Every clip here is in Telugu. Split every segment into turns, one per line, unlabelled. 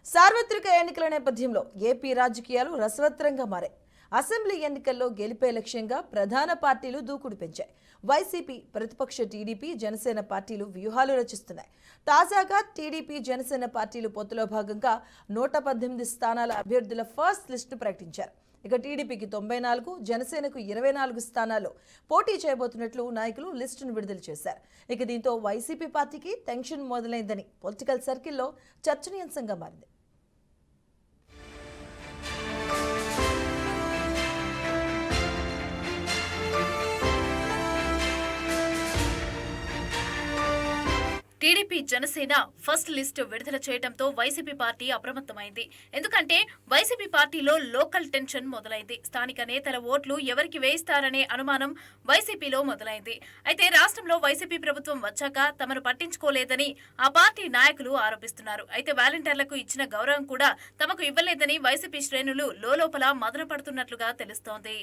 సార్వత్రిక ఎన్నికల నేపథ్యంలో ఏపీ రాజకీయాలు రసవత్తరంగా మారాయి. అసెంబ్లీ ఎన్నికల్లో గెలిపే లక్ష్యంగా ప్రధాన పార్టీలు దూకుడు పెంచాయి. వైసీపీ, ప్రతిపక్ష టీడీపీ, జనసేన పార్టీలు వ్యూహాలు రచిస్తున్నాయి. తాజాగా టీడీపీ, జనసేన పార్టీలు పొత్తులో భాగంగా 118 స్థానాల అభ్యర్థుల ఫస్ట్ లిస్టు ప్రకటించారు. ఇక టీడీపీకి 94, జనసేనకు 24 స్థానాల్లో పోటీ చేయబోతున్నట్లు నాయకులు లిస్టును విడుదల చేశారు. ఇక దీంతో వైసీపీ పార్టీకి టెన్షన్ మొదలైందని పొలిటికల్ సర్కిల్లో చర్చనీయాంశంగా మారింది.
టీడీపీ, జనసేన ఫస్ట్ లిస్ట్ విడుదల చేయడంతో వైసీపీ పార్టీ అప్రమత్తమైంది. ఎందుకంటే వైసీపీ పార్టీలో లోకల్ టెన్షన్ మొదలైంది. స్థానిక నేతల ఓట్లు ఎవరికి వేయిస్తారనే అనుమానం వైసీపీలో మొదలైంది. అయితే రాష్ట్రంలో వైసీపీ ప్రభుత్వం వచ్చాక తమను పట్టించుకోలేదని ఆ పార్టీ నాయకులు ఆరోపిస్తున్నారు. అయితే వాలంటీర్లకు ఇచ్చిన గౌరవం కూడా తమకు ఇవ్వలేదని వైసీపీ శ్రేణులు లోలోపల మదన పడుతున్నట్లుగా తెలుస్తోంది.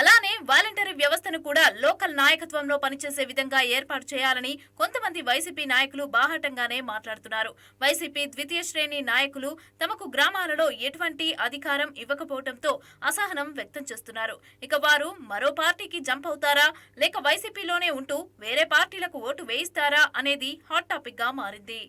అలానే వాలంటరీ వ్యవస్థను కూడా లోకల్ నాయకత్వంలో పనిచేసే విధంగా ఏర్పాటు చేయాలని కొంతమంది వైసీపీ నాయకులు బాహాటంగానే మాట్లాడుతున్నారు. వైసీపీ ద్వితీయ శ్రేణి నాయకులు తమకు గ్రామాలలో ఎటువంటి అధికారం ఇవ్వకపోవడంతో అసహనం వ్యక్తం చేస్తున్నారు. ఇక వారు మరో పార్టీకి జంప్ అవుతారా, లేక వైసీపీలోనే ఉంటూ వేరే పార్టీలకు ఓటు వేయిస్తారా అనేది హాట్ టాపిక్ గా మారింది.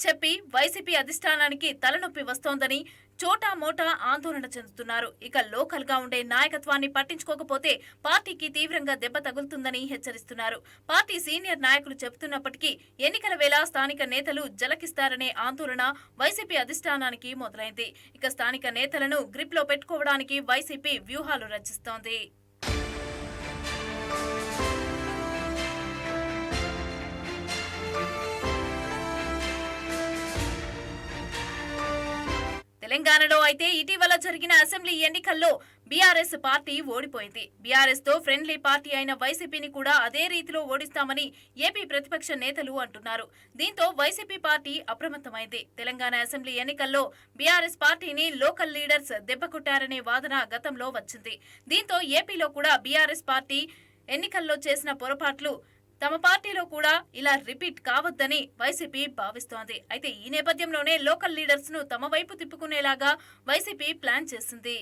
చెప్పి వైసీపీ అధిష్టానానికి తలనొప్పి వస్తోందని చోటా మోటా ఆందోళన చెందుతున్నారు. ఇక లోకల్ గా ఉండే నాయకత్వాన్ని పట్టించుకోకపోతే పార్టీకి తీవ్రంగా దెబ్బ తగులుతుందని హెచ్చరిస్తున్నారు. పార్టీ సీనియర్ నాయకులు చెబుతున్నప్పటికీ ఎన్నికల వేళ స్థానిక నేతలు జలకిస్తారనే ఆందోళన వైసీపీ అధిష్టానానికి మొదలైంది. ఇక స్థానిక నేతలను గ్రిప్ లో పెట్టుకోవడానికి వైసీపీ వ్యూహాలు రచిస్తోంది. తెలంగాణలో అయితే ఇటీవల జరిగిన అసెంబ్లీ ఎన్నికల్లో బీఆర్ఎస్ పార్టీ ఓడిపోయింది. బీఆర్ఎస్ తో ఫ్రెండ్లీ పార్టీ అయిన వైసీపీని కూడా అదే రీతిలో ఓడిస్తామని ఏపీ ప్రతిపక్ష నేతలు అంటున్నారు. దీంతో వైసీపీ పార్టీ అప్రమత్తమైంది. తెలంగాణ అసెంబ్లీ ఎన్నికల్లో బీఆర్ఎస్ పార్టీని లోకల్ లీడర్స్ దెబ్బకొట్టారనే వాదన గతంలో వచ్చింది. దీంతో ఏపీలో కూడా బీఆర్ఎస్ పార్టీ ఎన్నికల్లో చేసిన పొరపాట్లు తమ పార్టీలో కూడా ఇలా రిపీట్ కావద్దని వైసీపీ భావిస్తోంది. అయితే ఈ నేపథ్యంలోనే లోకల్ లీడర్స్ ను తమ వైపు తిప్పుకునేలాగా వైసీపీ ప్లాన్ చేసింది.